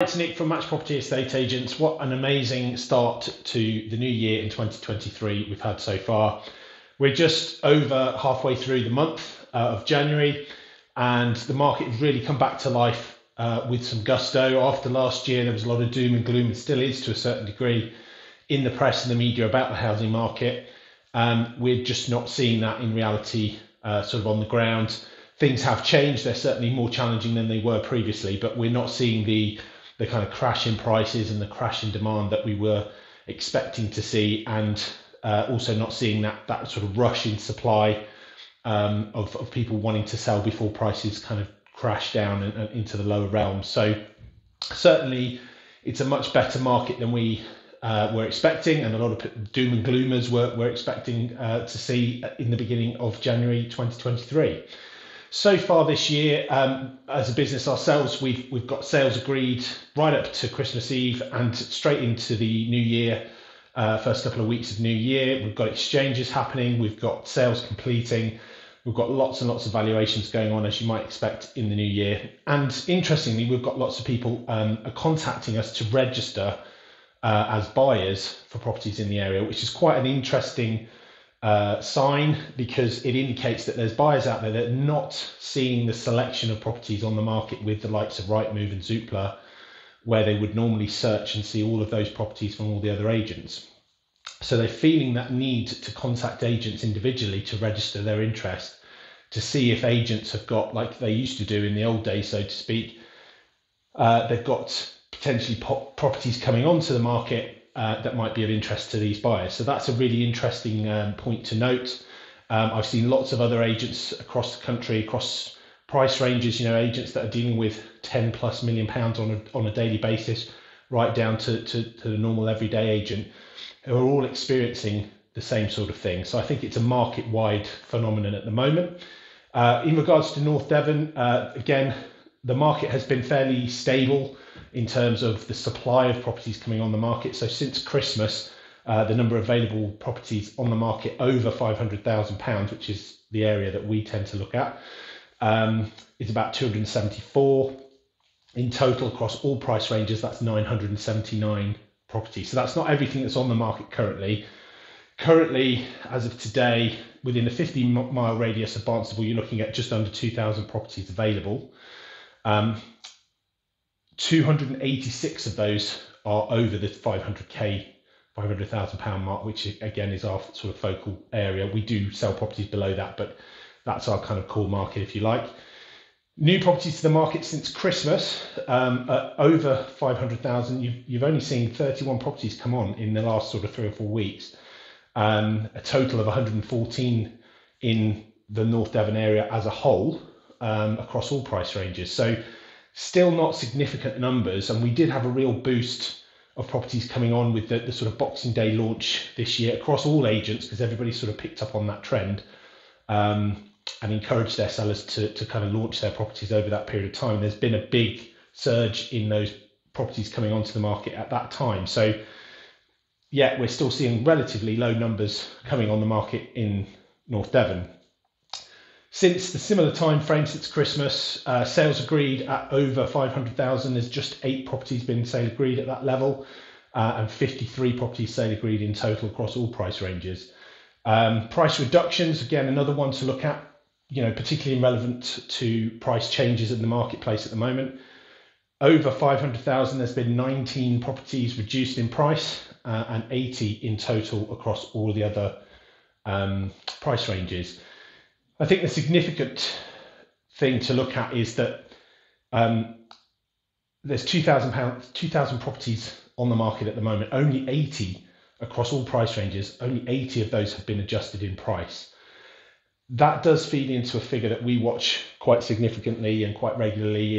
It's Nick from Match Property Estate Agents. What an amazing start to the new year in 2023 we've had so far. We're just over halfway through the month of January, and the market has really come back to life with some gusto. After last year, there was a lot of doom and gloom, and still is to a certain degree, in the press and the media about the housing market. We're just not seeing that in reality sort of on the ground. Things have changed. They're certainly more challenging than they were previously, but we're not seeing the kind of crash in prices and the crash in demand that we were expecting to see, and also not seeing that sort of rush in supply of people wanting to sell before prices kind of crash down and into the lower realms. So certainly it's a much better market than we were expecting, and a lot of doom and gloomers were expecting to see in the beginning of January 2023. So far this year, as a business ourselves, we've got sales agreed right up to Christmas Eve and straight into the new year, first couple of weeks of new year. We've got exchanges happening, we've got sales completing, we've got lots and lots of valuations going on, as you might expect in the new year. And interestingly, we've got lots of people contacting us to register as buyers for properties in the area, which is quite an interesting sign, because it indicates that there's buyers out there that are not seeing the selection of properties on the market with the likes of Rightmove and Zoopla, where they would normally search and see all of those properties from all the other agents. So they're feeling that need to contact agents individually to register their interest, to see if agents have got, like they used to do in the old days, so to speak, they've got potentially properties coming onto the market that might be of interest to these buyers. So that's a really interesting point to note. I've seen lots of other agents across the country, across price ranges, agents that are dealing with 10 plus million pounds on a daily basis, right down to the normal everyday agent, who are all experiencing the same sort of thing. So I think it's a market-wide phenomenon at the moment. In regards to North Devon, again, the market has been fairly stable in terms of the supply of properties coming on the market. So since Christmas, the number of available properties on the market over £500,000, which is the area that we tend to look at, is about 274 in total across all price ranges. That's 979 properties. So that's not everything that's on the market currently. Currently, as of today, within a 50-mile radius of Barnstable, you're looking at just under 2,000 properties available. 286 of those are over the £500,000 mark, which again is our sort of focal area. We do sell properties below that, but that's our kind of core market, if you like. New properties to the market since Christmas, over 500,000. You've only seen 31 properties come on in the last sort of 3 or 4 weeks. A total of 114 in the North Devon area as a whole, across all price ranges. So still not significant numbers, and we did have a real boost of properties coming on with the sort of Boxing Day launch this year across all agents, because everybody sort of picked up on that trend and encouraged their sellers to kind of launch their properties over that period of time. There's been a big surge in those properties coming onto the market at that time. So yeah, we're still seeing relatively low numbers coming on the market in North Devon. Since the similar time frame, since Christmas, sales agreed at over 500,000. There's just 8 properties been sale agreed at that level, and 53 properties sale agreed in total across all price ranges. Price reductions, again, another one to look at, particularly relevant to price changes in the marketplace at the moment. Over 500,000, there's been 19 properties reduced in price, and 80 in total across all the other price ranges. I think the significant thing to look at is that there's 2,000 properties on the market at the moment. Only 80 across all price ranges. Only 80 of those have been adjusted in price. That does feed into a figure that we watch quite significantly and quite regularly,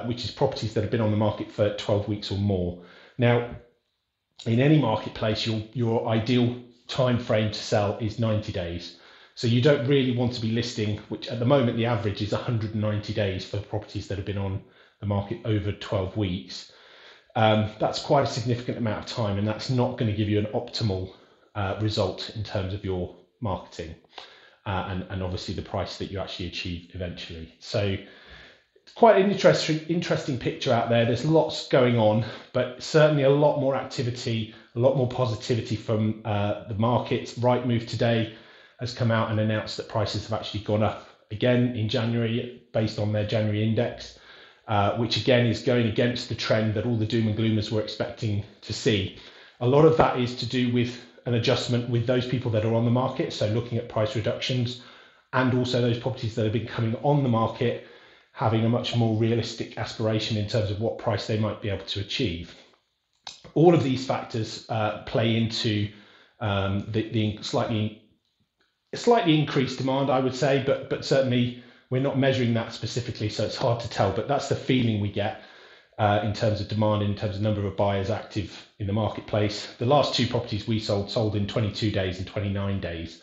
which is properties that have been on the market for 12 weeks or more. Now, in any marketplace, your ideal time frame to sell is 90 days. So you don't really want to be listing, which at the moment the average is 190 days for properties that have been on the market over 12 weeks. That's quite a significant amount of time, and that's not going to give you an optimal result in terms of your marketing and obviously the price that you actually achieve eventually. So quite an interesting picture out there. There's lots going on, but certainly a lot more activity, a lot more positivity from the market. Rightmove today has come out and announced that prices have actually gone up again in January based on their January index, which again is going against the trend that all the doom and gloomers were expecting to see. A lot of that is to do with an adjustment with those people that are on the market, so looking at price reductions, and also those properties that have been coming on the market having a much more realistic aspiration in terms of what price they might be able to achieve. All of these factors play into the slightly increased demand, I would say, but certainly we're not measuring that specifically, so it's hard to tell, but that's the feeling we get in terms of demand, in terms of number of buyers active in the marketplace. The last two properties we sold in 22 days and 29 days.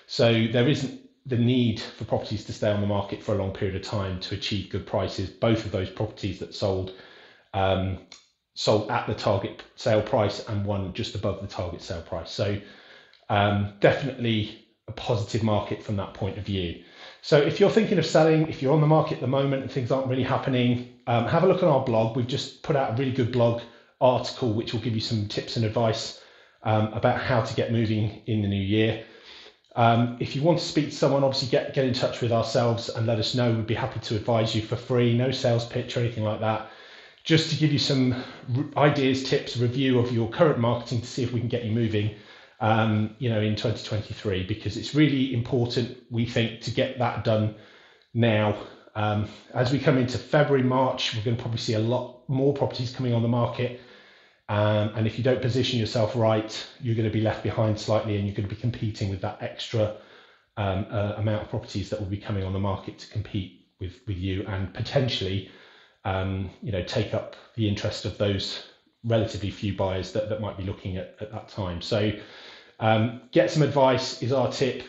So there isn't the need for properties to stay on the market for a long period of time to achieve good prices. Both of those properties that sold at the target sale price, and one just above the target sale price. So definitely a positive market from that point of view. So if you're thinking of selling, if you're on the market at the moment and things aren't really happening, have a look on our blog. We've just put out a really good blog article which will give you some tips and advice about how to get moving in the new year. If you want to speak to someone, obviously get in touch with ourselves and let us know. We'd be happy to advise you for free, no sales pitch or anything like that, just to give you some ideas, tips, review of your current marketing to see if we can get you moving in 2023, because it's really important, we think, to get that done now. As we come into February, March, we're going to probably see a lot more properties coming on the market. And if you don't position yourself right, you're going to be left behind slightly, and you're going to be competing with that extra amount of properties that will be coming on the market to compete with you, and potentially take up the interest of those relatively few buyers that might be looking at that time. So get some advice is our tip.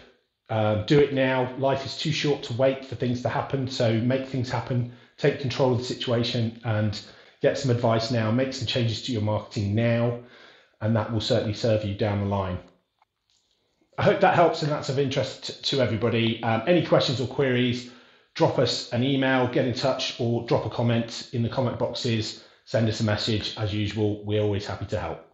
Do it now. Life is too short to wait for things to happen, so make things happen, take control of the situation, and get some advice now, make some changes to your marketing now, and that will certainly serve you down the line. I hope that helps and that's of interest to everybody. Any questions or queries, drop us an email, get in touch, or drop a comment in the comment boxes, send us a message. As usual, we're always happy to help.